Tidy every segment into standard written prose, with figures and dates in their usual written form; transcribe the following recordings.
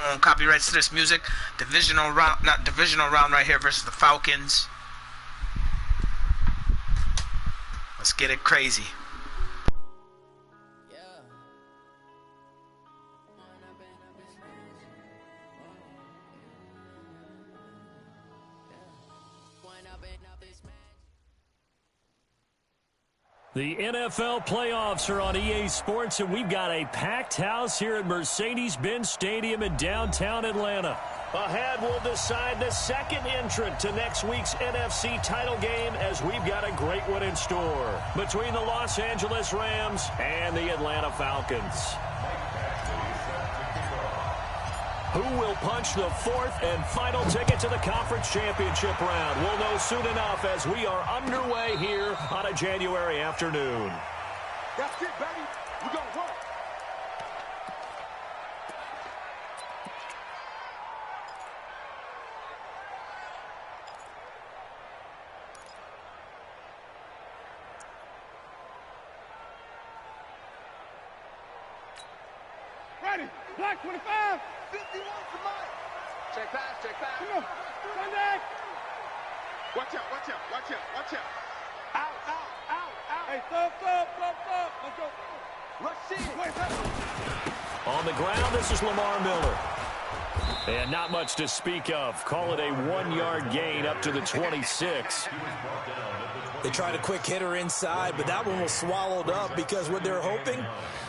own copyrights to this music. Divisional round, not divisional round right here versus the Falcons. Let's get it crazy. The NFL playoffs are on EA Sports, and we've got a packed house here at Mercedes-Benz Stadium in downtown Atlanta. Ahead, we'll decide the second entrant to next week's NFC title game, as we've got a great one in store between the Los Angeles Rams and the Atlanta Falcons. Who will punch the fourth and final ticket to the conference championship round? We'll know soon enough as we are underway here on a January afternoon. That's it, baby. We're going to work. Ready. Black 25. 51 to Mike. Check pass, check pass. Come on. Sunday. Watch out, watch out, watch out, watch out. Out, out, out, out. Hey, stop. Let's go. Rush in. On the ground, this is Lamar Miller. And not much to speak of. Call it a 1-yard gain up to the 26. They tried a quick hitter inside, but that one was swallowed up because what they're hoping,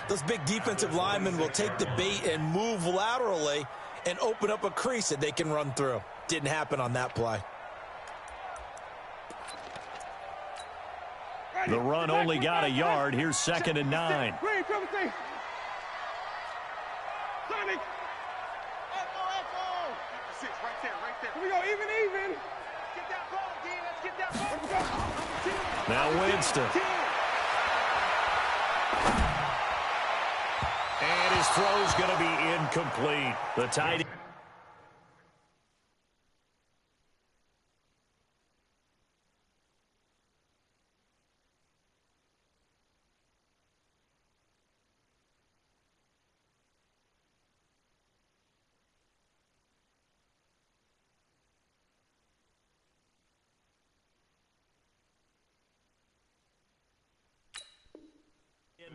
those big defensive linemen will take the bait and move laterally and open up a crease that they can run through. Didn't happen on that play. The run only got a yard. Here's 2nd and 9. Green, trouble safe. Sonic. Echo. 56, right there. Here we go, even. Get that ball, D. Let's get that ball. Let's go. Now Winston. And his throw's going to be incomplete. The tight end.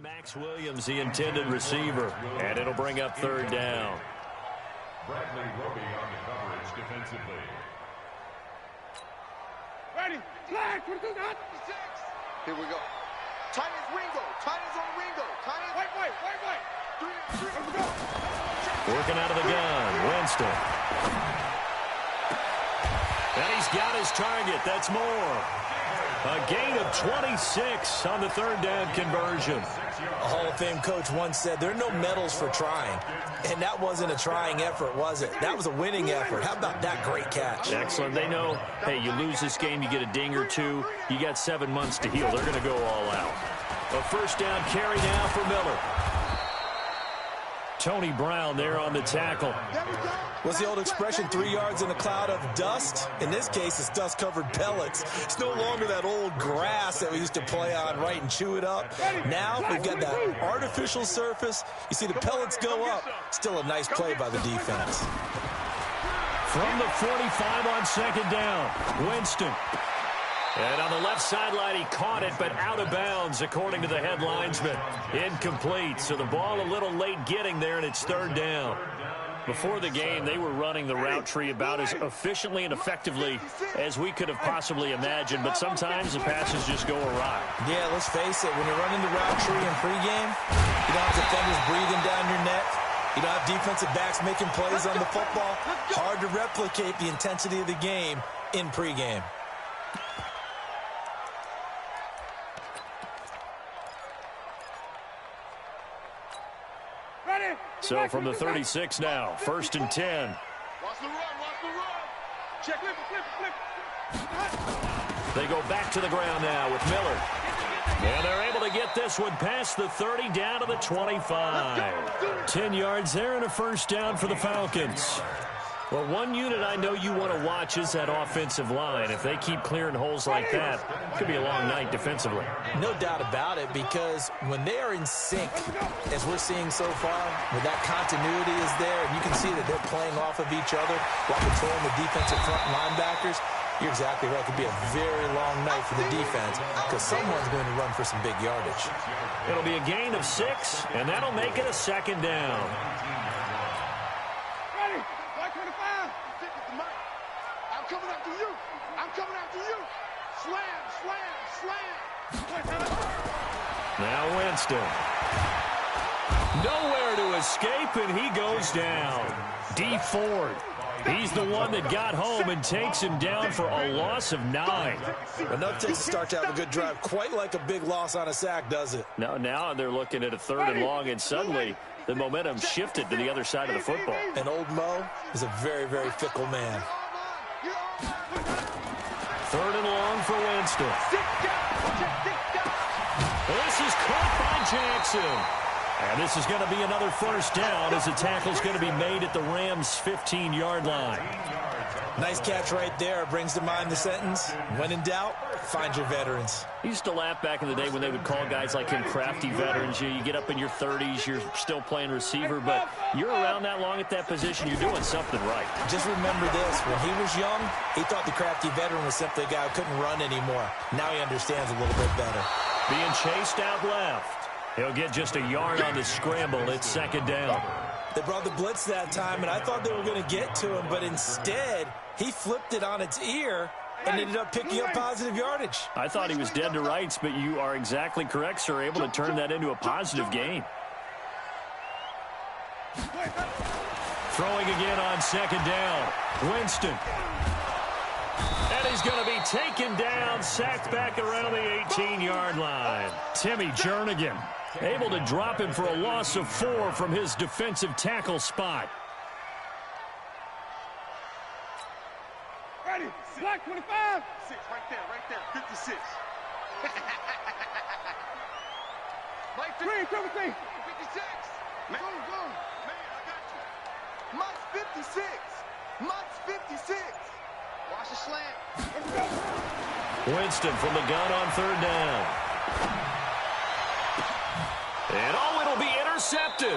Max Williams, the intended receiver, and it'll bring up 3rd down. Bradley Roby on the coverage defensively. Ready. Flag. Here we go. Tight is Ringo. Tight is on Ringo. Wait. 3. Let's go. Working out of the gun. Winston. And he's got his target. That's more. A gain of 26 on the 3rd down conversion. A Hall of Fame coach once said, there are no medals for trying. And that wasn't a trying effort, was it? That was a winning effort. How about that great catch? Excellent. They know, hey, you lose this game, you get a ding or two. You got 7 months to heal. They're going to go all out. A 1st down carry now for Miller. Tony Brown there on the tackle. What's the old expression, 3 yards in a cloud of dust? In this case, it's dust-covered pellets. It's no longer that old grass that we used to play on, right, and chew it up. Now we've got that artificial surface. You see the pellets go up. Still a nice play by the defense. From the 45 on 2nd down, Winston. And on the left sideline, he caught it, but out of bounds, according to the head linesman. Incomplete, so the ball a little late getting there, and it's 3rd down. Before the game, they were running the route tree about as efficiently and effectively as we could have possibly imagined, but sometimes the passes just go awry. Yeah, let's face it, when you're running the route tree in pregame, you don't have defenders breathing down your neck. You don't have defensive backs making plays on the football. Hard to replicate the intensity of the game in pregame. So from the 36 now, 1st and 10. Watch the run. Check, flip. They go back to the ground now with Miller. And they're able to get this one past the 30 down to the 25. 10 yards there and a 1st down for the Falcons. Well, one unit I know you want to watch is that offensive line. If they keep clearing holes like that, it could be a long night defensively. No doubt about it, because when they are in sync, as we're seeing so far, where that continuity is there, and you can see that they're playing off of each other while controlling the defensive front linebackers, you're exactly right. It could be a very long night for the defense because someone's going to run for some big yardage. It'll be a gain of 6, and that'll make it a second down. Ready? 125. I'm coming after you. I'm coming after you. Slam, slam, slam. Now Winston. Nowhere to escape, and he goes down. D. Ford. He's the one that got home and takes him down for a loss of 9. Enough takes a start to have a good drive. Quite like a big loss on a sack, does it? Now they're looking at a 3rd and long, and suddenly the momentum shifted to the other side of the football. And old Mo is a very, very fickle man. 3rd and long for Winston. This is caught by Jackson. And this is going to be another first down as the tackle's going to be made at the Rams' 15-yard line. Nice catch right there. Brings to mind the sentence, when in doubt, find your veterans. I used to laugh back in the day when they would call guys like him crafty veterans. You get up in your 30s, you're still playing receiver, but you're around that long at that position, you're doing something right. Just remember this. When he was young, he thought the crafty veteran was simply a guy who couldn't run anymore. Now he understands a little bit better. Being chased out left. He'll get just a yard on the scramble. It's second down. They brought the blitz that time, and I thought they were going to get to him, but instead, he flipped it on its ear and ended up picking up positive yardage. I thought he was dead to rights, but you are exactly correct, sir. Able to turn that into a positive gain. Throwing again on second down. Winston. And he's going to be taken down, sacked back around the 18-yard line. Timmy Jernigan able to drop him for a loss of 4 from his defensive tackle spot. Ready? Black 25. 6 right there, 56. Green, 56. Man, go. Man, I got you. Mike's 56. Mike's 56. Watch the slant. Let's go. Winston from the gun on 3rd down. And it'll be intercepted.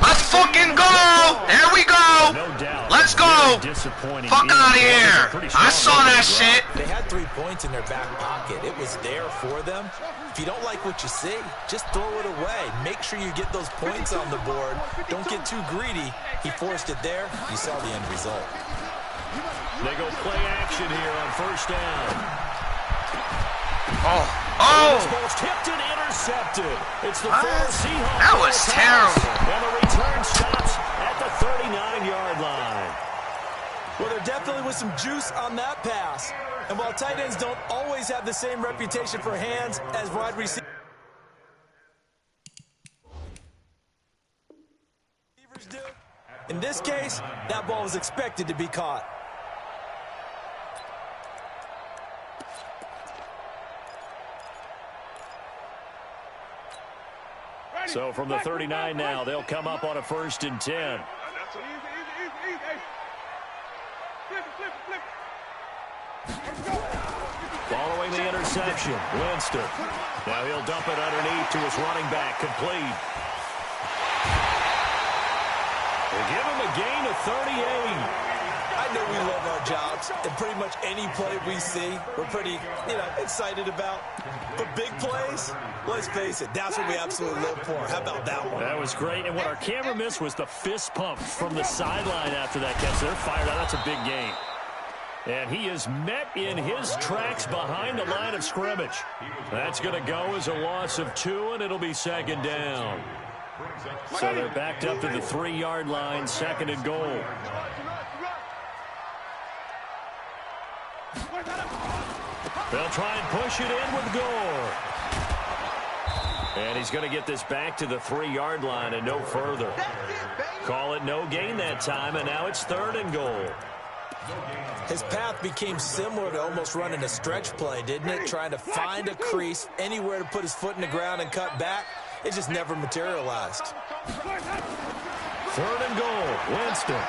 Let's fucking go! There we go! No doubt. Let's go! Disappointing. Fuck out of here! I saw that shit! They had 3 points in their back pocket. It was there for them. If you don't like what you see, just throw it away. Make sure you get those points on the board. Don't get too greedy. He forced it there. You saw the end result. They go play action here on 1st down. Oh! Tipped and intercepted. It's the former Seahawks. That was terrible. And the return stops at the 39-yard line. Well, there definitely was some juice on that pass. And while tight ends don't always have the same reputation for hands as wide receivers do, in this case, that ball was expected to be caught. So from the 39 now, they'll come up on a 1st and 10. Following the interception, Winston. Now he'll dump it underneath to his running back, complete. They'll give him a gain of 38. I know we love our jobs, and pretty much any play we see, we're pretty, excited about. But big plays, let's face it, that's what we absolutely live for. How about that one? That was great, and what our camera missed was the fist pump from the sideline after that catch. They're fired out. That's a big gain. And he is met in his tracks behind the line of scrimmage. That's going to go as a loss of 2, and it'll be second down. So they're backed up to the 3-yard line, 2nd and goal. They'll try and push it in with Gore. And he's going to get this back to the 3-yard line and no further. Call it no gain that time, and now it's 3rd and goal. His path became similar to almost running a stretch play, didn't it? Trying to find a crease, anywhere to put his foot in the ground and cut back. It just never materialized. 3rd and goal. Winston.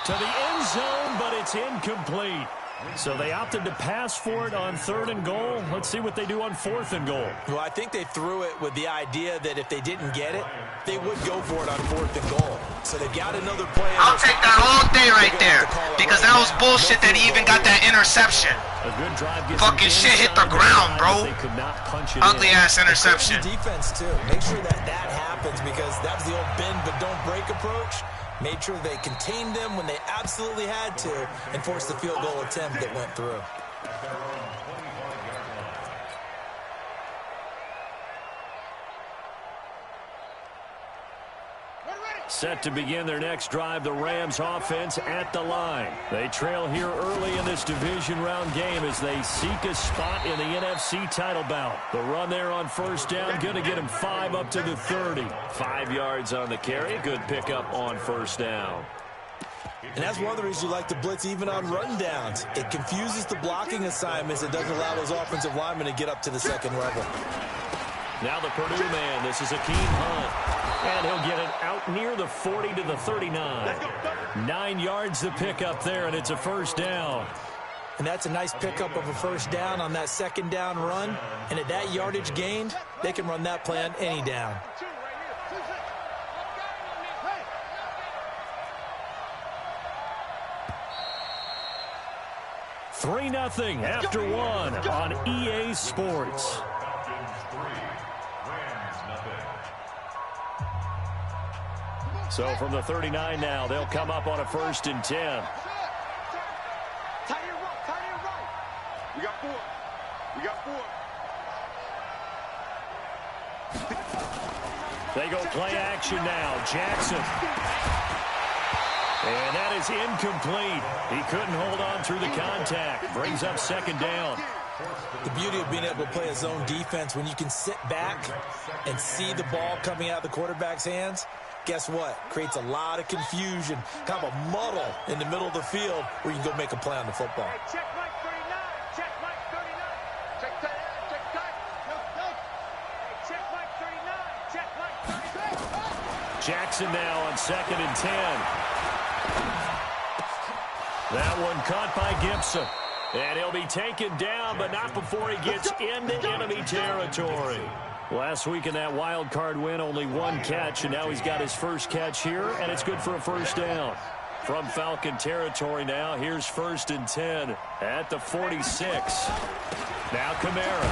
To the end zone, but it's incomplete. So they opted to pass for it on 3rd and goal. Let's see what they do on 4th and goal. Well, I think they threw it with the idea that if they didn't get it, they would go for it on 4th and goal. So they've got another play. I'll take that all day right there. Because that was bullshit that he even got that interception. A good drive gets Fucking shit hit the ground, bro. They could not punch it Ugly in. ass interception. Defense, too. Make sure that happens because that was the old bend but don't break approach. Made sure they contained them when they absolutely had to and forced the field goal attempt that went through. Set to begin their next drive, the Rams offense at the line. They trail here early in this division round game as they seek a spot in the NFC title bout. The run there on 1st down, going to get them 5 up to the 30. 5 yards on the carry, good pickup on 1st down. And that's one of the reasons you like to blitz even on run downs. It confuses the blocking assignments. It doesn't allow those offensive linemen to get up to the second level. Now the Purdue man, this is a keen hunt. And he'll get it out near the 40 to the 39. 9 yards to pick up there, and it's a 1st down. And that's a nice pickup of a 1st down on that 2nd down run. And at that yardage gained, they can run that play on any down. Three 3-0 after 1 on EA Sports. So from the 39 now, they'll come up on a 1st and 10. Tight end right. We got 4. They go play action now. Jackson. And that is incomplete. He couldn't hold on through the contact. Brings up 2nd down. The beauty of being able to play a zone defense when you can sit back and see the ball coming out of the quarterback's hands, guess what? Creates a lot of confusion, kind of a muddle in the middle of the field where you can go make a play on the football. Hey, check Mike 39. Check Mike 39. Check tight. Check tight. No. Hey, check Mike 39. Check Mike 39. Jackson now on 2nd and 10. That one caught by Gibson. And he'll be taken down, but not before he gets into enemy territory. Last week in that wild card win, only 1 catch, and now he's got his 1st catch here, and it's good for a 1st down. From Falcon territory now, here's 1st and 10 at the 46. Now Kamara.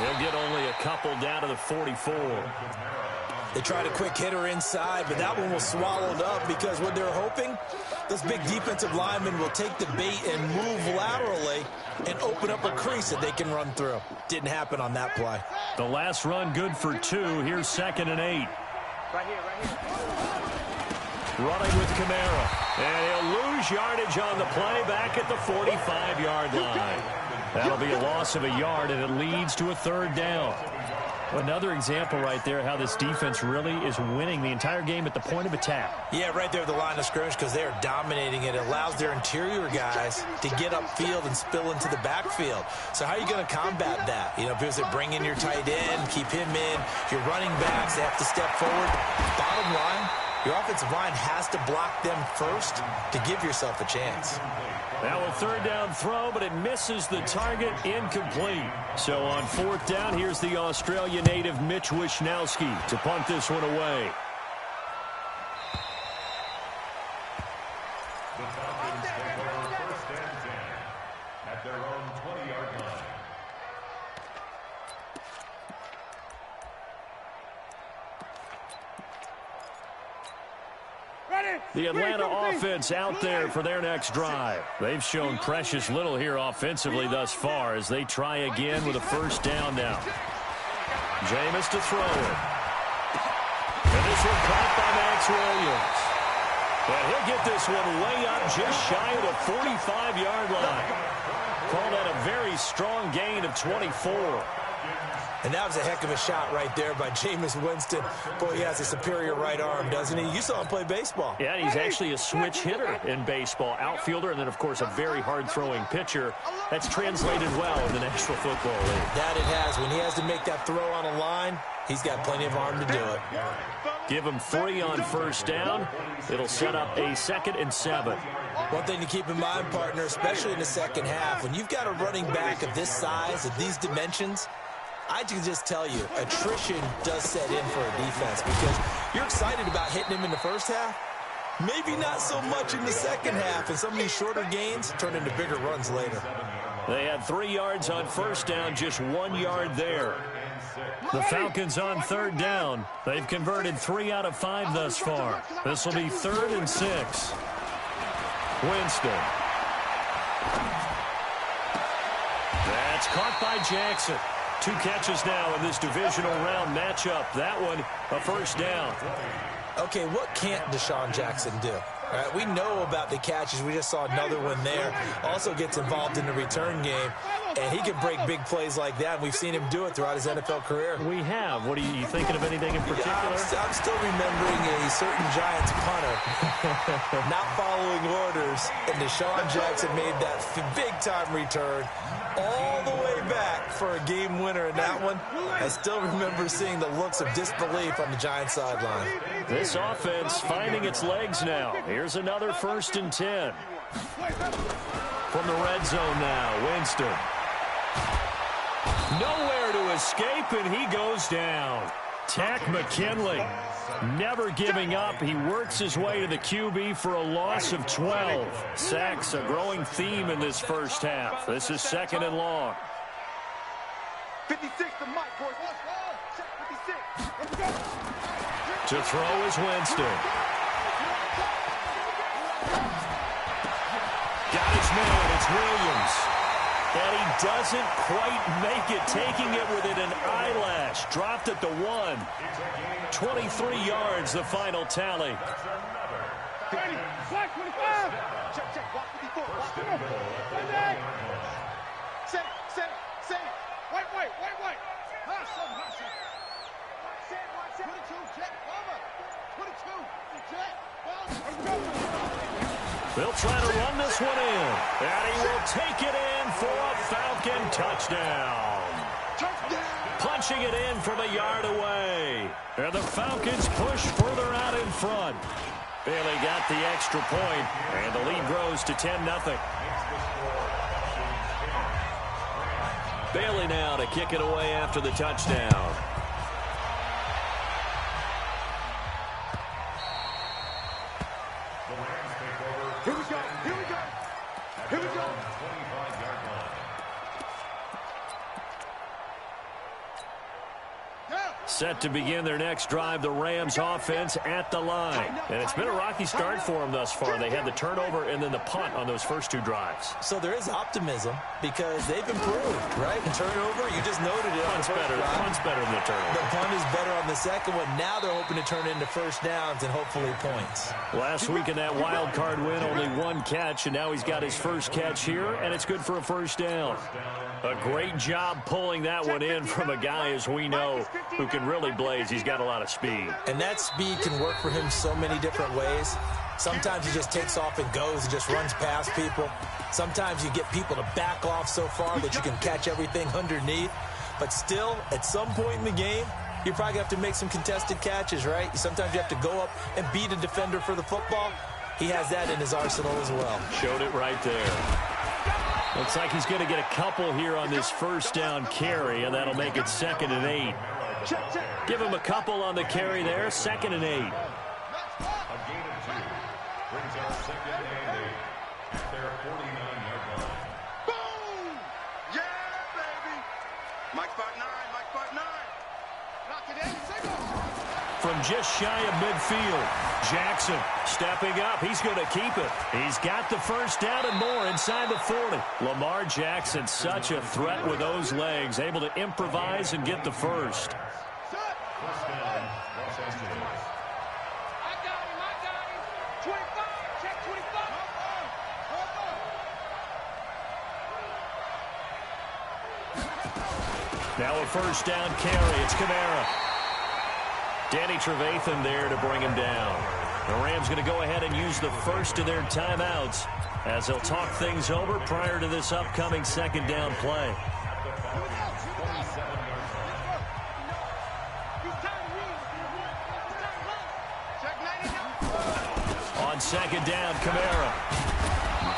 He'll get only a couple down to the 44. They tried a quick hitter inside, but that one was swallowed up because what they're hoping, those big defensive linemen will take the bait and move laterally and open up a crease that they can run through. Didn't happen on that play. The last run good for 2. Here's 2nd and 8. Right here. Running with Kamara. And he'll lose yardage on the play back at the 45-yard line. That'll be a loss of a yard, and it leads to a 3rd down. Another example right there how this defense really is winning the entire game at the point of attack. Yeah, right there at the line of scrimmage because they are dominating it. It allows their interior guys to get upfield and spill into the backfield. So how are you going to combat that? You know, because they bring in your tight end, keep him in. Your running backs, they have to step forward. Bottom line, your offensive line has to block them first to give yourself a chance. Now a 3rd down throw, but it misses the target, incomplete. So on 4th down, here's the Australia native Mitch Wishnowsky to punt this one away. The Falcons take over 1st and 10 at their own 20-yard line. The Atlanta offense out there for their next drive. They've shown precious little here offensively thus far as they try again with a 1st down now. Jameis to throw it. And this one caught by Max Williams. And he'll get this one way up just shy of the 45-yard line. Call that a very strong gain of 24. And that was a heck of a shot right there by Jameis Winston. Boy, he has a superior right arm, doesn't he? You saw him play baseball. Yeah, he's actually a switch hitter in baseball. Outfielder, and then, of course, a very hard-throwing pitcher. That's translated well in the National Football League. That it has. When he has to make that throw on a line, he's got plenty of arm to do it. Give him 3 on first down. It'll set up a 2nd and 7. One thing to keep in mind, partner, especially in the second half, when you've got a running back of this size, of these dimensions, I can just tell you, attrition does set in for a defense because you're excited about hitting him in the first half. Maybe not so much in the second half, and some of these shorter gains turn into bigger runs later. They had 3 yards on first down, just 1 yard there. The Falcons on third down. They've converted 3 out of 5 thus far. This will be 3rd and 6. Winston. That's caught by Jackson. 2 catches now in this divisional round matchup. That one, a first down. Okay, what can't Deshaun Jackson do? All right, we know about the catches. We just saw another one there. Also gets involved in the return game, and he can break big plays like that. We've seen him do it throughout his NFL career. We have. What are you thinking of anything in particular? I'm still remembering a certain Giants punter not following orders, and Deshaun Jackson made that big-time return all the way back for a game winner in that one. I still remember seeing the looks of disbelief on the Giants sideline. This offense finding its legs now. Here's another 1st and 10. From the red zone now, Winston. Nowhere to escape, and he goes down. Tack McKinley never giving up. He works his way to the QB for a loss of 12. Sacks, a growing theme in this first half. This is 2nd and long. 56 to Mike, boys. 56. To throw is Winston. Got his man. It's Williams. And he doesn't quite make it, taking it within an eyelash. Dropped at the 1. 23 yards, the final tally. 20, black 25. Check, block 54. Block 54. Set. White. Hot 7. 22, check, cover. 22, check. They'll try to run this one in. And he will take it in for a Falcon touchdown. Punching it in from a yard away. And the Falcons push further out in front. Bailey got the extra point, and the lead grows to 10-0. Bailey now to kick it away after the touchdown. Here we go. Set to begin their next drive, the Rams offense at the line. And it's been a rocky start for them thus far. They had the turnover and then the punt on those first 2 drives. So there is optimism because they've improved, right? Turnover, you just noted it. Punt's better than the turnover. The punt is better on the second one. Now they're hoping to turn into first downs and hopefully points. Last week in that wild card win, only 1 catch, and now he's got his first catch here, and it's good for a first down. A great job pulling that one in from a guy, as we know, who can really blaze. He's got a lot of speed. And that speed can work for him so many different ways. Sometimes he just takes off and goes and just runs past people. Sometimes you get people to back off so far that you can catch everything underneath. But still, at some point in the game, you probably have to make some contested catches, right? Sometimes you have to go up and beat a defender for the football. He has that in his arsenal as well. Showed it right there. Looks like he's going to get a couple here on this first down carry, and that'll make it 2nd and 8. Give him a couple on the carry there, 2nd and 8. A gain of 2 brings up 2nd and 8 at their 49-yard line. Boom! Yeah, baby! Mike spot 9. Knock it in, single! From just shy of midfield, Jackson stepping up. He's going to keep it. He's got the first down and more inside the 40. Lamar Jackson, such a threat with those legs, able to improvise and get the first. First down, Los Angeles. I got him. 25, check 25. Now a first down carry. It's Kamara. Danny Trevathan there to bring him down. The Rams going to go ahead and use the first of their timeouts as they'll talk things over prior to this upcoming second down play. On second down, Kamara.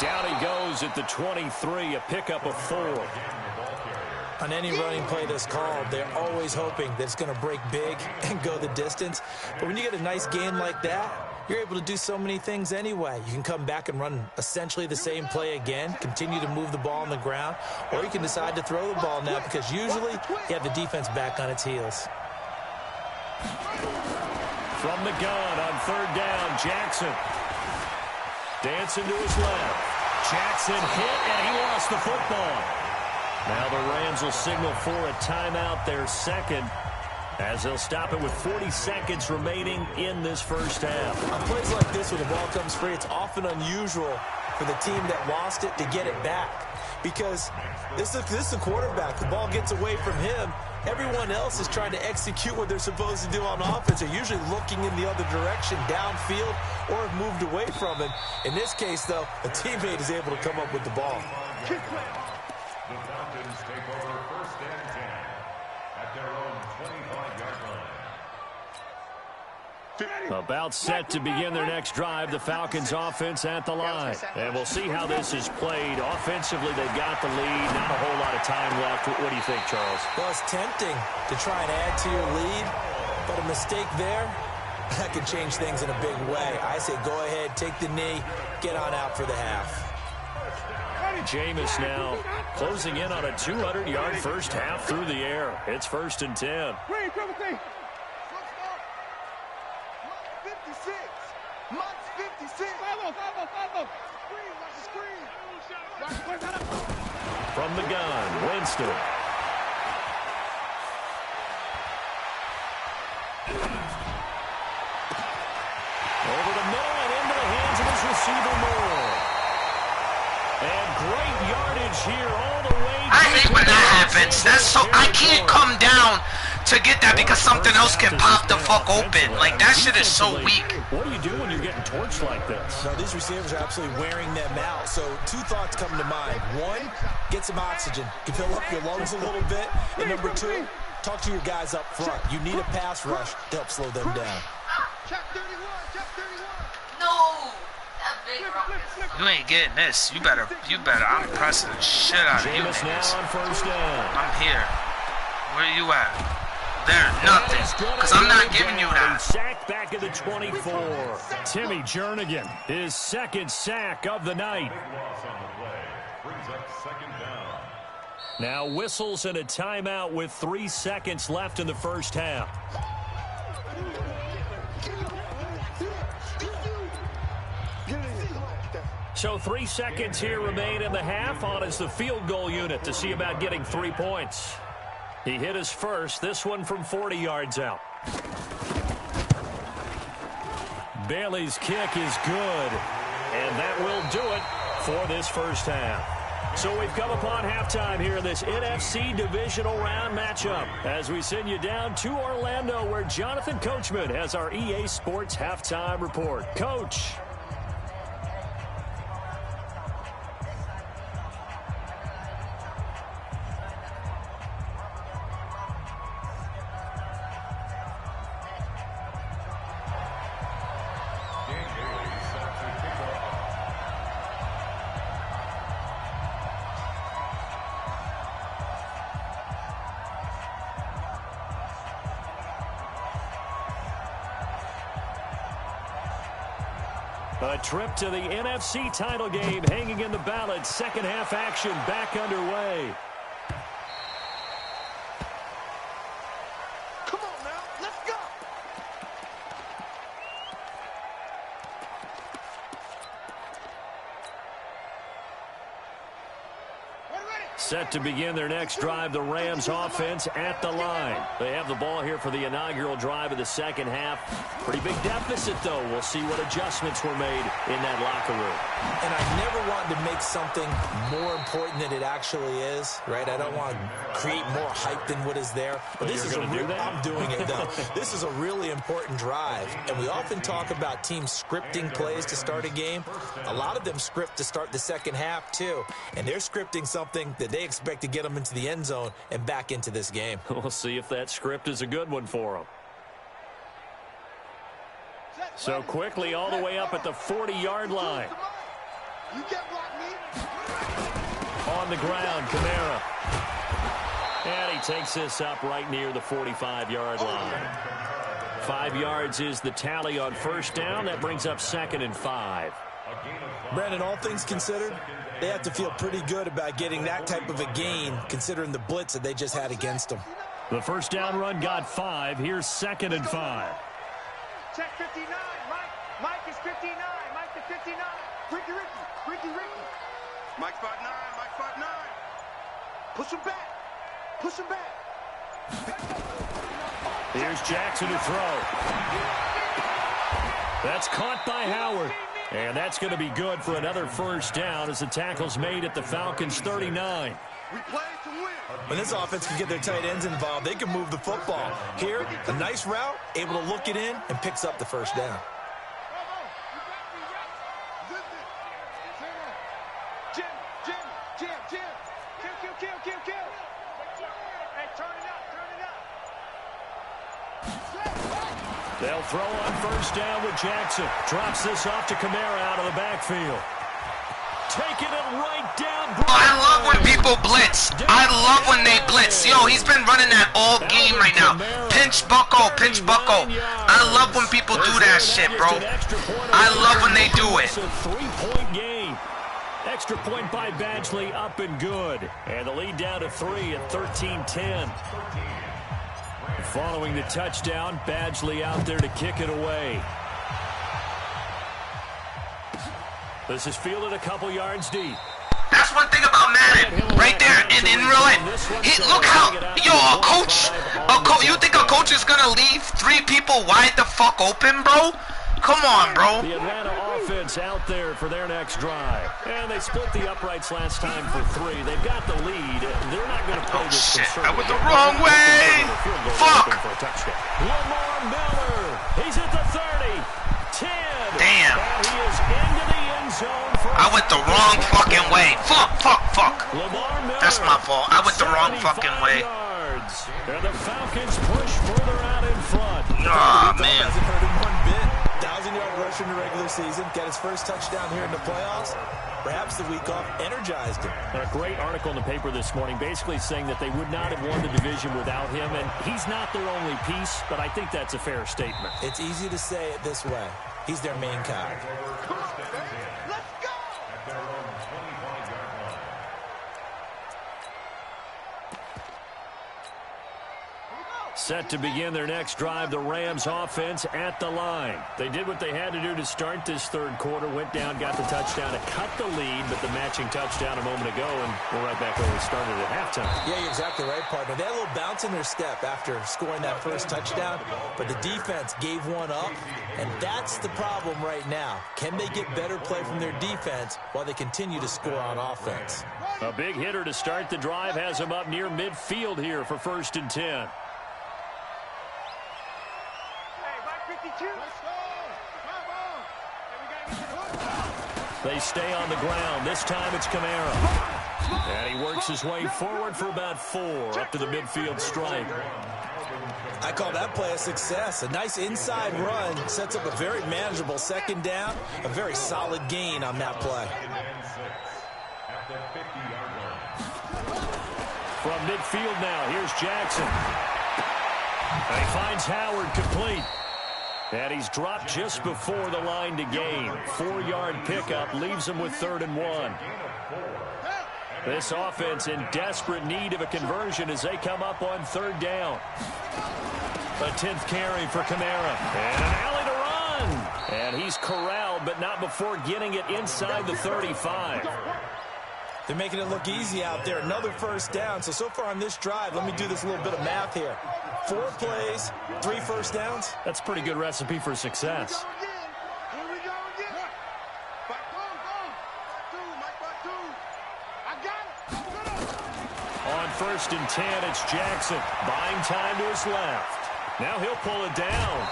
Down he goes at the 23, a pickup of 4. On any running play that's called, they're always hoping that it's going to break big and go the distance. But when you get a nice game like that, you're able to do so many things anyway. You can come back and run essentially the same play again, continue to move the ball on the ground, or you can decide to throw the ball now because usually you have the defense back on its heels. From the gun on third down, Jackson. Dancing to his left. Jackson hit, and he lost the football. Now the Rams will signal for a timeout, their second, as they'll stop it with 40 seconds remaining in this first half. On plays like this where the ball comes free, it's often unusual for the team that lost it to get it back. Because this is a quarterback. The ball gets away from him. Everyone else is trying to execute what they're supposed to do on offense. They're usually looking in the other direction, downfield, or have moved away from it. In this case, though, a teammate is able to come up with the ball. The Falcons take over first and 10 at their own 25-yard line. About set to begin their next drive, the Falcons offense at the line. And we'll see how this is played. Offensively, they've got the lead. Not a whole lot of time left. What do you think, Charles? Well, it's tempting to try and add to your lead, but a mistake there, that could change things in a big way. I say go ahead, take the knee, get on out for the half. Jameis now closing in on a 200-yard first half through the air. It's first and 10. From the gun, Winston. Over the middle and into the hands of his receiver Moore. And great yardage here all the way. I hate when that happens. That's so I can't come down to get that because something else can pop the fuck open. Like, that shit is so weak. What do you do when you're getting torched like this? No, these receivers are absolutely wearing them out. So two thoughts come to mind. One, get some oxygen. You can fill up your lungs a little bit. And number two, talk to your guys up front. You need a pass rush to help slow them down. No! That big ruckus. You ain't getting this. You better. I'm pressing the shit out of you Jameis now niggas. on first down. I'm here. Where you at? There, nothing. Because I'm not giving you that. Sacked back at the 24. Timmy Jernigan, his second sack of the night. Big loss on the play. Brings up second down. Now whistles and a timeout with 3 seconds left in the first half. So 3 seconds here remain in the half. On is the field goal unit to see about getting 3 points. He hit his first, this one from 40 yards out. Bailey's kick is good, and that will do it for this first half. So we've come upon halftime here in this NFC divisional round matchup as we send you down to Orlando where Jonathan Coachman has our EA Sports halftime report. Coach. A trip to the NFC title game hanging in the balance. Second half action back underway. Come on now, let's go. Ready, ready. Set to begin their next drive, the Rams offense at the line. They have the ball here for the inaugural drive of the second half. Pretty big deficit, though. We'll see what adjustments were made in that locker room. And I never wanted to make something more important than it actually is, right? I don't want to create more hype than what is there. But this is I'm doing it, though. This is a really important drive. And we often talk about teams scripting plays to start a game. A lot of them script to start the second half, too. And they're scripting something that they expect to get them into the end zone and back into this game. We'll see if that script is a good one for them. So quickly all the way up at the 40-yard line. On the ground, Kamara. And he takes this up right near the 45-yard line. 5 yards is the tally on first down. That brings up 2nd and 5. Brandon, all things considered, they have to feel pretty good about getting that type of a gain, considering the blitz that they just had against them. The first down run got 5. Here's 2nd and 5. Check 59. Mike is 59. Mike to 59. Ricky. Mike's 5'9". Mike's 5'9". Push him back. Here's Jackson to throw. That's caught by Howard. And that's going to be good for another first down as the tackle's made at the Falcons' 39. We play to win. When this offense can get their tight ends involved, they can move the football. Here, a nice route, able to look it in, and picks up the first down. Jim. Kill. Hey, turn it up. They'll throw on first down with Jackson. Drops this off to Kamara out of the backfield. Taking it right down. I love when people blitz. I love when they blitz. Yo, he's been running that all game right now. Pinch bucko. I love when people do that shit, bro. I love when they do it. It's a 3-point game. Extra point by Badgley, up and good. And the lead down to 3 at 13-10. Following the touchdown, Badgley out there to kick it away. This is fielded a couple yards deep. That's one thing about Madden, right there, and in real life. Look how, a coach, you think a coach is gonna leave 3 people wide the fuck open, bro? Come on, bro. The Atlanta offense out there for their next drive. And they split the uprights last time for 3. They've got the lead. They're not going to play this shit, I went the conservative. wrong way. Fuck. Lamar Miller. He's at the 30. 10. Damn. And he is into the end zone. I went the wrong fucking way. Fuck. Lamar Miller. That's my fault. I went the wrong fucking way. Yards. And the Falcons push further out in front. Aw, man. Hasn't hurt him one bit. 1,000-yard rush in the regular season. Got his first touchdown here in the playoffs. Perhaps the week off energized him. A great article in the paper this morning basically saying that they would not have won the division without him, and he's not their only piece, but I think that's a fair statement. It's easy to say it this way. He's their main guy. Let's go. Set to begin their next drive, the Rams offense at the line. They did what they had to do to start this third quarter, went down, got the touchdown to cut the lead, but the matching touchdown a moment ago, and we're right back where we started at halftime. Yeah, you're exactly right, partner. They had a little bounce in their step after scoring that first touchdown, but the defense gave one up, and that's the problem right now. Can they get better play from their defense while they continue to score on offense? A big hitter to start the drive has them up near midfield here for 1st and 10. They stay on the ground. This time it's Kamara. And he works his way forward for about 4 up to the midfield stripe. I call that play a success. A nice inside run sets up a very manageable 2nd down. A very solid gain on that play. From midfield now, here's Jackson. And he finds Howard complete. And he's dropped just before the line to gain. 4-yard pickup leaves him with 3rd and 1. This offense in desperate need of a conversion as they come up on 3rd down. A 10th carry for Kamara. And an alley to run. And he's corralled, but not before getting it inside the 35. They're making it look easy out there. Another first down. So far on this drive, let me do this little bit of math here. 4 plays, 3 first downs. That's a pretty good recipe for success. Here we go again. I got it. On 1st and 10, it's Jackson. Buying time to his left. Now he'll pull it down.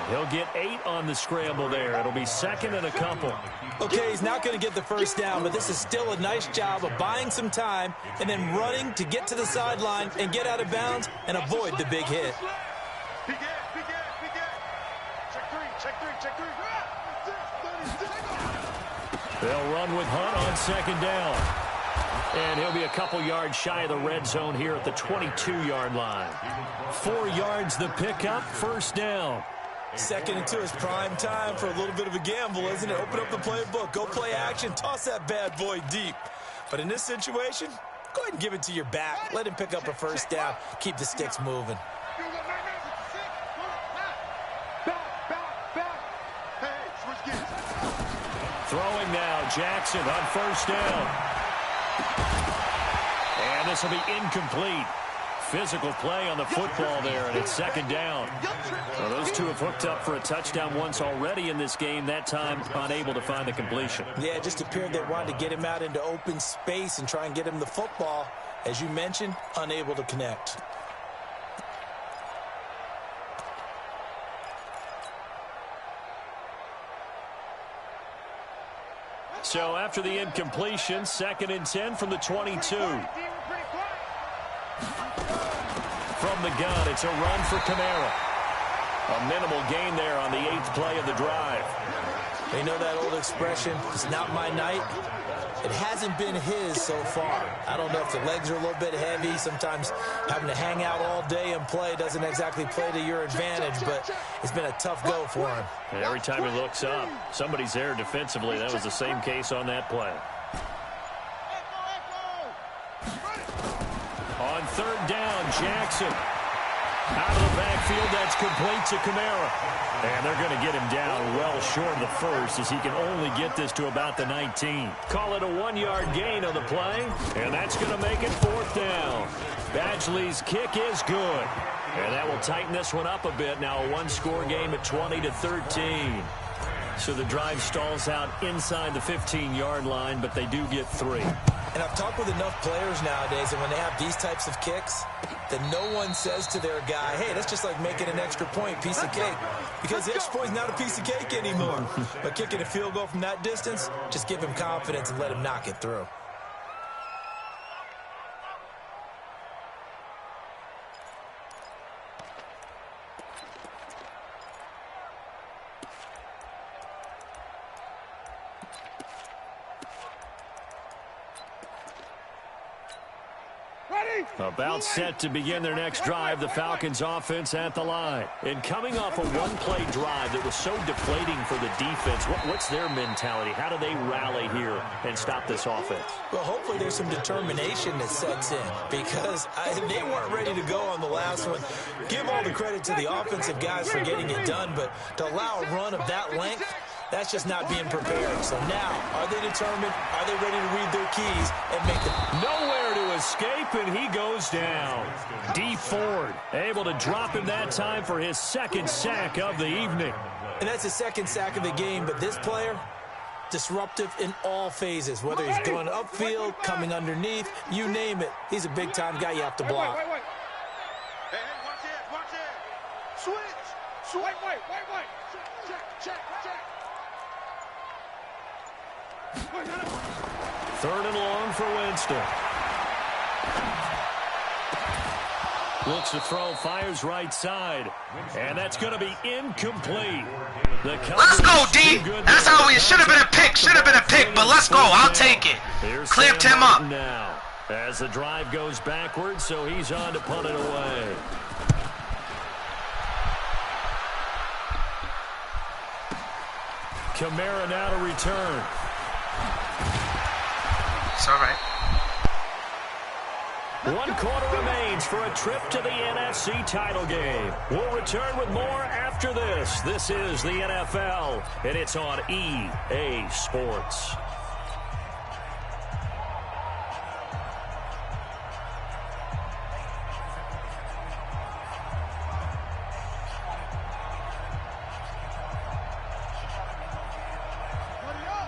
He'll get 8 on the scramble there. It'll be 2nd and a couple. Okay, he's not going to get the first down, but this is still a nice job of buying some time and then running to get to the sideline and get out of bounds and avoid the big hit. Big head. Check three. They'll run with Hunt on 2nd down. And he'll be a couple yards shy of the red zone here at the 22-yard line. 4 yards the pickup, 1st down. 2nd and 2 is prime time for a little bit of a gamble, isn't it? Open up the playbook, go play action, toss that bad boy deep. But in this situation, go ahead and give it to your back. Let him pick up a first down. Keep the sticks moving. Throwing now, Jackson on 1st down. And this will be incomplete. Physical play on the football there, and it's 2nd down. Well, those two have hooked up for a touchdown once already in this game, that time unable to find the completion. Yeah, it just appeared they wanted to get him out into open space and try and get him the football. As you mentioned, unable to connect. So after the incompletion, 2nd and 10 from the 22. From the gun, it's a run for Kamara. A minimal gain there on the 8th play of the drive. You know that old expression, it's not my night? It hasn't been his so far. I don't know if the legs are a little bit heavy. Sometimes having to hang out all day and play doesn't exactly play to your advantage, but it's been a tough go for him. And every time he looks up, somebody's there defensively. That was the same case on that play. On 3rd down, Jackson. Out of the backfield, that's complete to Kamara. And they're going to get him down well short of the first as he can only get this to about the 19. Call it a 1-yard gain on the play, and that's going to make it 4th down. Badgley's kick is good. And that will tighten this one up a bit. Now a 1-score game at 20-13. So the drive stalls out inside the 15-yard line, but they do get 3. And I've talked with enough players nowadays, and when they have these types of kicks, that no one says to their guy, hey, that's just like making an extra point, piece of cake. Because the extra point is not a piece of cake anymore. But kicking a field goal from that distance, just give him confidence and let him knock it through. About set to begin their next drive, the Falcons offense at the line. And coming off a 1-play drive that was so deflating for the defense, what's their mentality? How do they rally here and stop this offense? Well, hopefully there's some determination that sets in because they weren't ready to go on the last one. Give all the credit to the offensive guys for getting it done, but to allow a run of that length, that's just not being prepared. So now, are they determined? Are they ready to read their keys and make it? Nowhere to escape, and he goes down. D. Ford able to drop him that time for his 2nd sack of the evening. And that's his 2nd sack of the game, but this player, disruptive in all phases, whether he's going upfield, coming underneath, you name it. He's a big-time guy you have to block. Wait. Hey, watch it. Switch. Wait. Check. 3rd and long for Winston. Looks to throw, fires right side. And that's going to be incomplete. Let's go, D. That's how we should have been a pick, but let's go. I'll take it. Clamped him up. Now, as the drive goes backwards, so he's on to punt it away. Kamara now to return. It's all right. 1 quarter remains for a trip to the NFC title game. We'll return with more after this. This is the NFL, and it's on EA Sports.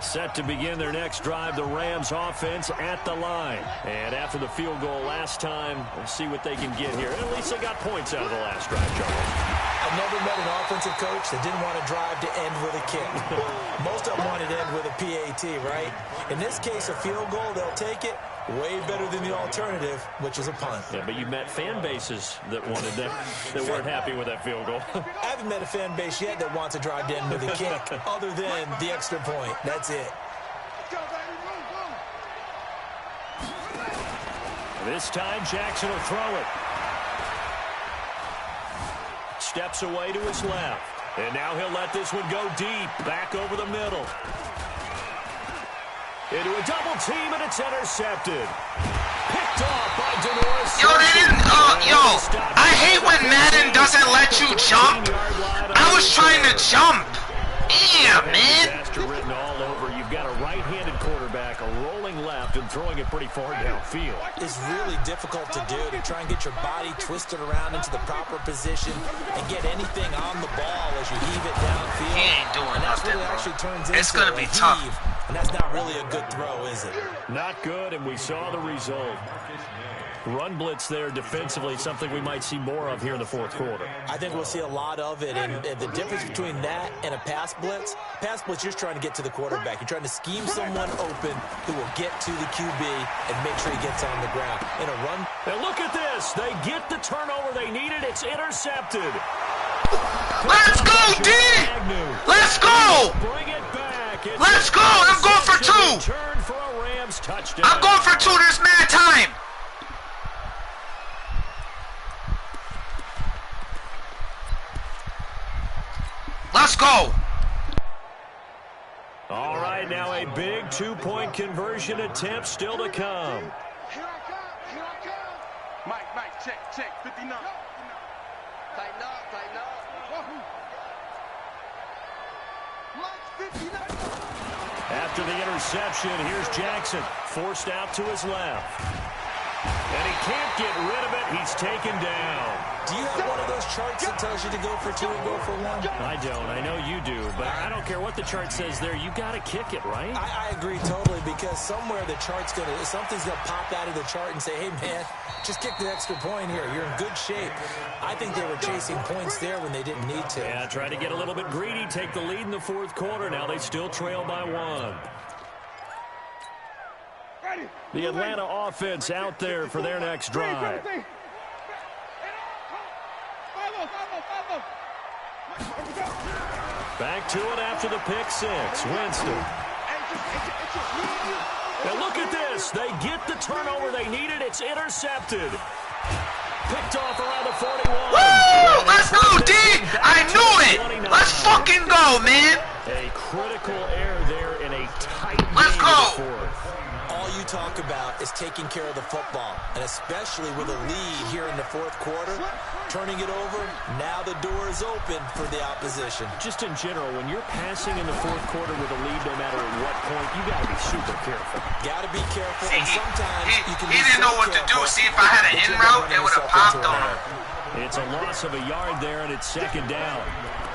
Set to begin their next drive, the Rams offense at the line. And after the field goal last time, we'll see what they can get here. At least they got points out of the last drive, Charles. I've never met an offensive coach that didn't want to drive to end with a kick. Most of them wanted to end with a PAT, right? In this case, a field goal, they'll take it. Way better than the alternative, which is a punt. Yeah, but you met fan bases that wanted that, that weren't happy with that field goal. I haven't met a fan base yet that wants to drive to end with a kick, other than the extra point. That's it. This time, Jackson will throw it. Steps away to his left. And now he'll let this one go deep, back over the middle. Into a double team, and it's intercepted. Picked off by Denoris. Yo, they didn't, I hate when Madden doesn't let you jump. I was trying to jump. Damn, man. Disaster written all over. You've got a right-handed quarterback, a rolling left, and throwing it pretty far downfield. It's really difficult to do, to try and get your body twisted around into the proper position and get anything on the ball as you heave it downfield. He ain't doing nothing, really bro. actually turns It's into gonna be a tough. heave, and that's not really a good throw, is it? Not good, and we saw the result. Run blitz there defensively, something we might see more of here in the fourth quarter. I think we'll see a lot of it, and the difference between that and a pass blitz, you're just trying to get to the quarterback. You're trying to scheme someone open who will get to the QB and make sure he gets on the ground. In a run. And look at this. They get the turnover they needed. It's intercepted. Let's go, D! Let's go! Bring it back. Let's go! I'm going for 2! Turn for a Rams touchdown. I'm going for 2. There's mad time. Let's go. All right, now a big 2-point conversion attempt still to come. Here I come. Mike, check, 59. Tighten up. Mike, 59. After the interception, here's Jackson, forced out to his left. And he can't get rid of it. He's taken down. Do you have one of those charts that tells you to go for 2 and go for 1? I don't. I know you do. But I don't care what the chart says there. You got to kick it, right? I agree totally, because somewhere the chart's something's going to pop out of the chart and say, hey, man, just kick the extra point here. You're in good shape. I think they were chasing points there when they didn't need to. Yeah, try to get a little bit greedy, take the lead in the fourth quarter. Now they still trail by 1. The Atlanta offense out there for their next drive. Back to it after the pick 6. Winston. And look at this. They get the turnover they needed. It's intercepted. Picked off around the 41. Woo! Let's go, D! I knew it! Let's fucking go, man! A critical error there in a tight Let's game go! in the fourth. All you talk about is taking care of the football, and especially with a lead here in the fourth quarter, turning it over, now the door is open for the opposition. Just in general, when you're passing in the fourth quarter with a lead, no matter at what point, you got to be super careful. Got to be careful, See, and sometimes you can he be didn't so know what to do. careful See, if I had an that in you're route, gonna it would have run yourself popped into on an him. error. It's a loss of a yard there, and it's second down.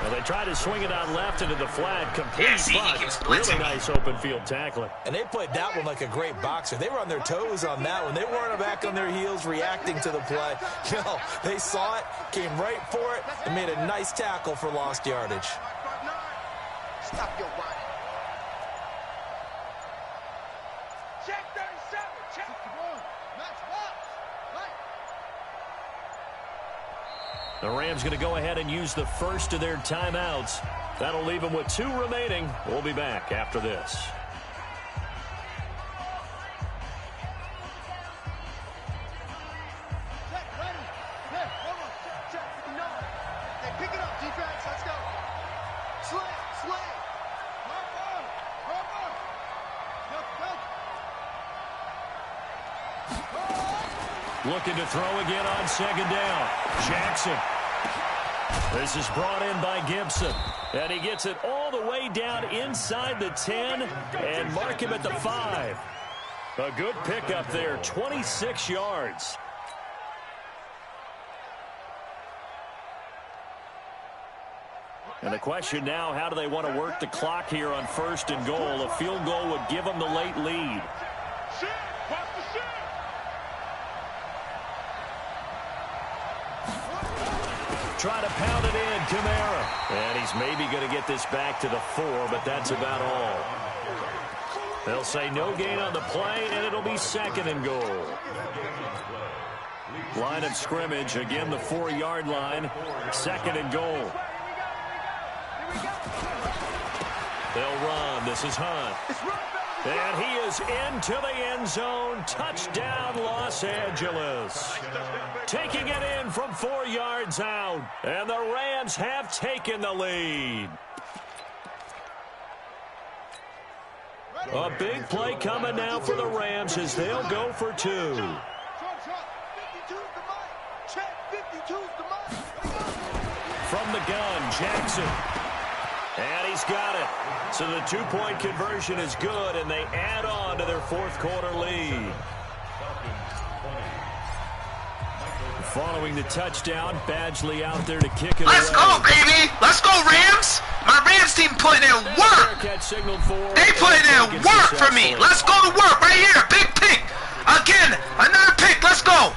Well, they try to swing it out left into the flat, complete, Yeah, see, he but keeps really blitzing me. nice open field tackling. And they played that one like a great boxer. They were on their toes on that one. They weren't back on their heels reacting to the play. No, they saw it, came right for it, and made a nice tackle for lost yardage. Stop your body. Check 37. Check. Match box. Right. The Rams going to go ahead and use the first of their timeouts. That'll leave them with 2 remaining. We'll be back after this. Check. Ready. Hey, come on. Check. 59. Hey, pick it up, defense. Let's go. Slay. Looking to throw again on second down. Jackson. This is brought in by Gibson. And he gets it all the way down inside the 10 and mark him at the 5. A good pickup there, 26 yards. And the question now, how do they want to work the clock here on 1st and goal? A field goal would give them the late lead. Try to pound it in, Kamara. And he's maybe going to get this back to the 4, but that's about all. They'll say no gain on the play, and it'll be 2nd and goal. Line of scrimmage, again the 4-yard line, 2nd and goal. They'll run. This is Hunt. And he is into the end zone. Touchdown, Los Angeles. Taking it in from 4 yards out. And the Rams have taken the lead. A big play coming now for the Rams as they'll go for 2. From the gun, Jackson. And he's got it. So the 2-point conversion is good, and they add on to their 4th quarter lead. Following the touchdown, Badgley out there to kick it Let's away. go, baby. Let's go, Rams. My Rams team putting in work. They putting in work for me. Let's go to work right here. Big pick. Again, another pick. Let's go.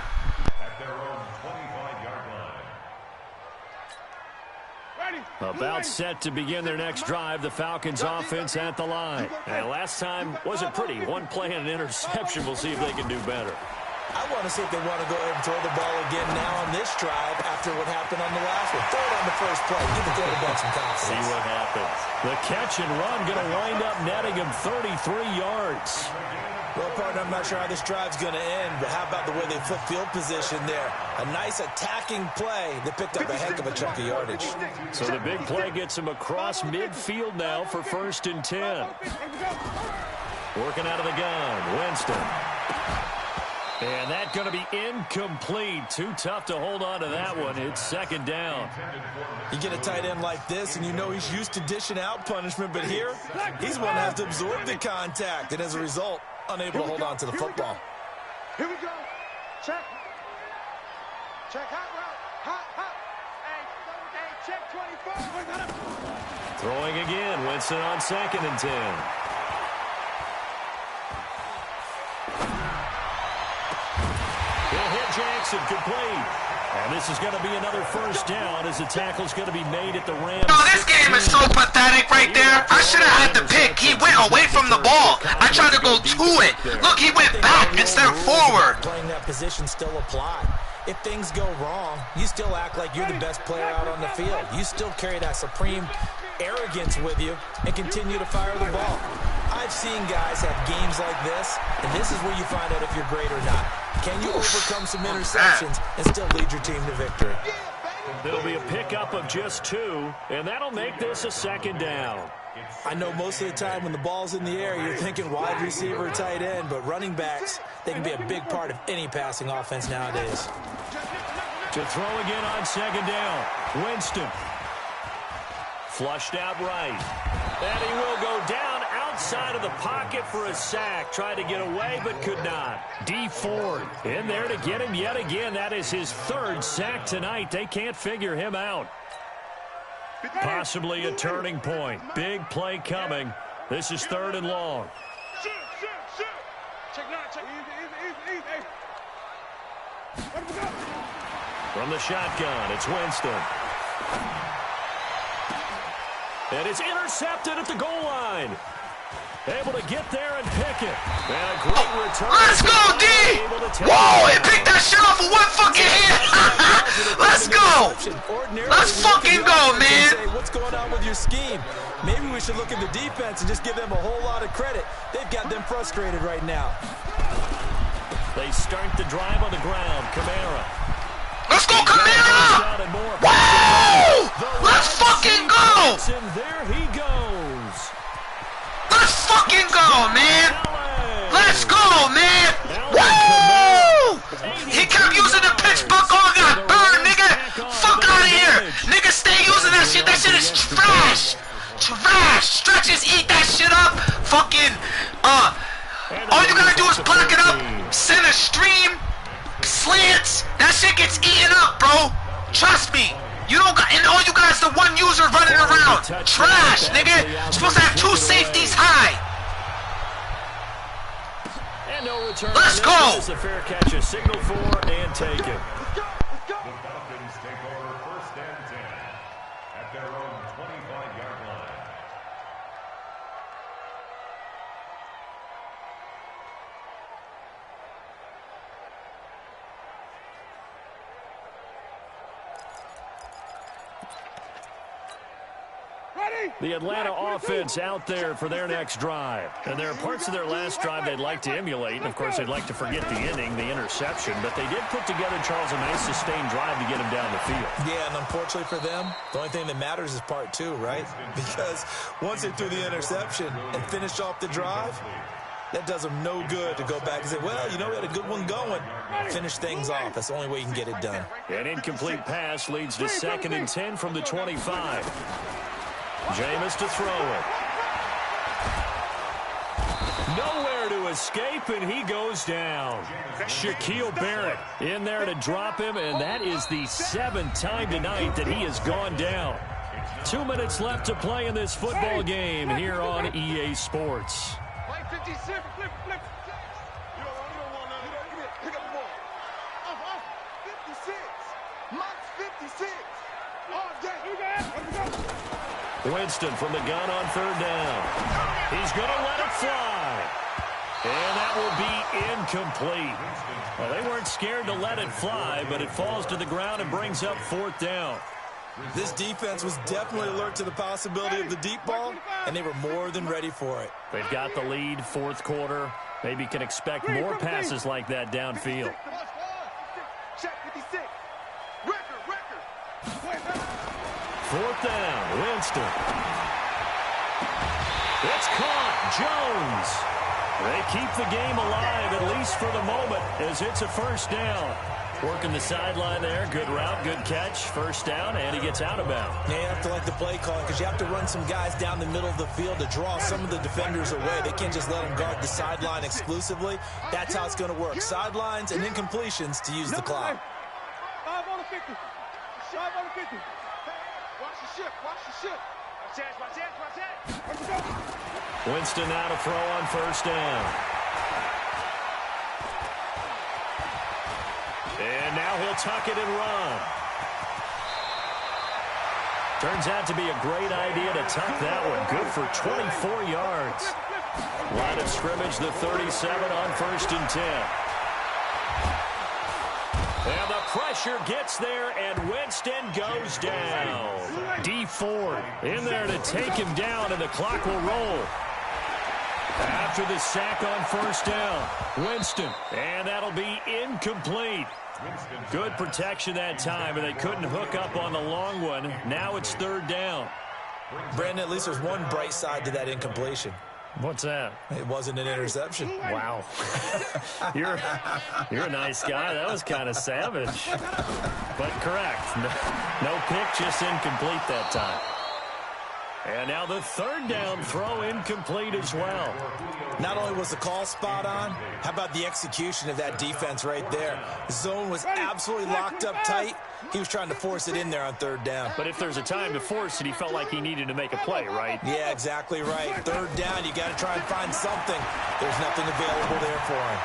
About set to begin their next drive, the Falcons offense at the line. And last time wasn't pretty. 1 play and an interception. We'll see if they can do better. I want to see if they want to go ahead and throw the ball again now on this drive after what happened on the last one. Throw it on the first play. Give the quarterback some confidence. See what happens. The catch and run going to wind up netting him 33 yards. Well, partner, I'm not sure how this drive's going to end, but how about the way they flip field position there? A nice attacking play that picked up a heck of a chunk of yardage. So the big play gets him across midfield now for 1st and 10. Working out of the gun, Winston. And that's going to be incomplete. Too tough to hold on to that one. It's 2nd down. You get a tight end like this, and you know he's used to dishing out punishment, but here, he's one to have to absorb the contact, and as a result, unable to hold on to the football. Here we go. Check. Check hot route. Hot. Hey, check 24. Throwing again. Winston on 2nd and 10. He'll hit Jackson, complete. And this is going to be another 1st down as the tackle's going to be made at the Rams. No, this game is so pathetic right there. I should have had the pick. He went away from the ball. I tried to go to it. Look, he went back instead of forward. Playing that position still apply. If things go wrong, you still act like you're the best player out on the field. You still carry that supreme arrogance with you and continue to fire the ball. I've seen guys have games like this, and this is where you find out if you're great or not. Can you overcome some interceptions and still lead your team to victory? There'll be a pickup of just 2, and that'll make this a 2nd down. I know most of the time when the ball's in the air, you're thinking wide receiver, tight end, but running backs, they can be a big part of any passing offense nowadays. To throw again on 2nd down, Winston. Flushed out right. And he will go down outside of the pocket for a sack. Tried to get away, but could not. D Ford in there to get him yet again. That is his 3rd sack tonight. They can't figure him out. Possibly a turning point. Big play coming. This is 3rd and long. Shoot. Check 9, check. Easy. From the shotgun, it's Winston. And it's intercepted at the goal line. Able to get there and pick it. And a great return. Let's go, D! Whoa, he picked that shit off with 1 fucking hand. Let's go. Let's fucking go, man. What's going on with your scheme? Maybe we should look at the defense and just give them a whole lot of credit. They've got them frustrated right now. They start the drive on the ground. Kamara. Let's go, Kamara! Whoa! Let's fucking go! And there he goes. Let's fucking go, man! Let's go, man! Woo! He kept using the pitch buckle. I got burned, nigga! Fuck out of here! Nigga, stay using that shit. That shit is trash! Trash! Stretches, eat that shit up. Fucking, all you gotta do is block it up, center stream, slants. That shit gets eaten up, bro. Trust me. You don't got, and all you guys, the one user running around. down. Trash, nigga. You're supposed to have 2 safeties high. And no return. Let's go. It's a fair catch, a signal for, and take it. The Falcons take over 1st and 10 at their own 25-yard line. The Atlanta offense out there for their next drive. And there are parts of their last drive they'd like to emulate. And, of course, they'd like to forget the inning, the interception. But they did put together, Charles, a nice sustained drive to get him down the field. Yeah, and unfortunately for them, the only thing that matters is part 2, right? Because once they threw the interception and finished off the drive, that does them no good to go back and say, well, you know, we had a good one going. Finish things off. That's the only way you can get it done. An incomplete pass leads to 2nd and 10 from the 25. Jameis to throw it. Nowhere to escape, and he goes down. Shaquille Barrett in there to drop him, and that is the 7th time tonight that he has gone down. 2 minutes left to play in this football game here on EA Sports. Winston from the gun on 3rd down. He's going to let it fly. And that will be incomplete. Well, they weren't scared to let it fly, but it falls to the ground and brings up 4th down. This defense was definitely alert to the possibility of the deep ball, and they were more than ready for it. They've got the lead, 4th quarter. Maybe can expect more passes like that downfield. 4th down, Winston. It's caught, Jones. They keep the game alive, at least for the moment, as it's a 1st down. Working the sideline there, good route, good catch, 1st down, and he gets out of bounds. Yeah, you have to like the play call because you have to run some guys down the middle of the field to draw some of the defenders away. They can't just let them guard the sideline exclusively. That's how it's going to work. Sidelines and incompletions to use the clock. 5 on the 50. 5 on the 50. Watch the ship. Watch the ship. Watch that. Winston now to throw on 1st down. And now he'll tuck it and run. Turns out to be a great idea to tuck that one. Good for 24 yards. Line of scrimmage, the 37 on 1st and 10. And the pressure gets there, and Winston goes down. D Ford in there to take him down, and the clock will roll. After the sack on 1st down, Winston, and that'll be incomplete. Good protection that time, and they couldn't hook up on the long one. Now it's 3rd down. Brandon, at least there's one bright side to that incompletion. What's that? It wasn't an interception. Wow. You're a nice guy. That was kind of savage. But correct. No pick, just incomplete that time. And now the 3rd down throw incomplete as well. Not only was the call spot on, how about the execution of that defense right there? The zone was absolutely locked up tight. He was trying to force it in there on 3rd down. But if there's a time to force it, he felt like he needed to make a play, right? Yeah, exactly right. 3rd down, you got to try and find something. There's nothing available there for him.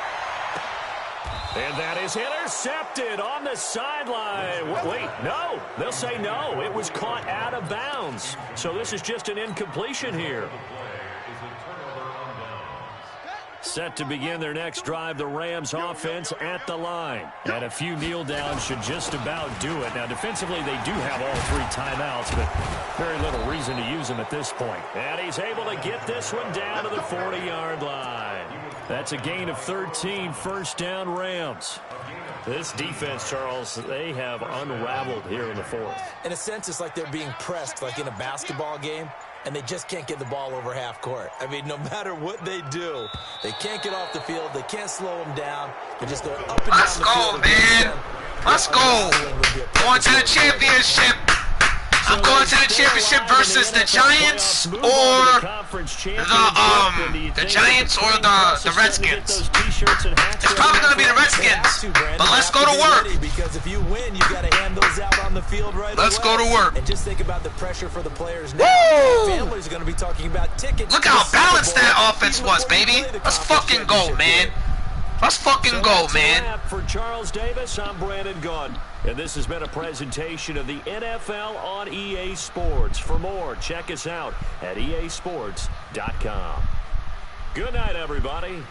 And that is intercepted on the sideline. Wait, no. They'll say no. It was caught out of bounds. So this is just an incompletion here. Set to begin their next drive, the Rams offense at the line. And a few kneel downs should just about do it. Now, defensively, they do have all 3 timeouts, but very little reason to use them at this point. And he's able to get this one down to the 40-yard line. That's a gain of 13, 1st down Rams. This defense, Charles, they have unraveled here in the 4th. In a sense, it's like they're being pressed like in a basketball game, and they just can't get the ball over half court. I mean, no matter what they do, they can't get off the field. They can't slow them down. They're just going up and down the field. Let's go, man. Let's go. Going to the championship. I'm going to the championship versus the Giants or the Giants or the Redskins. It's probably going to be the Redskins, but let's go to work. Because if you win, you got to hand those out on the field right away. Let's go to work. And just think about the pressure for the players now. Families are going to be talking about tickets. Look how balanced that offense was, baby. Let's fucking go, man. Let's fucking go, man. For Charles Davis, I'm Brandon Gunn. And this has been a presentation of the NFL on EA Sports. For more, check us out at easports.com. Good night, everybody.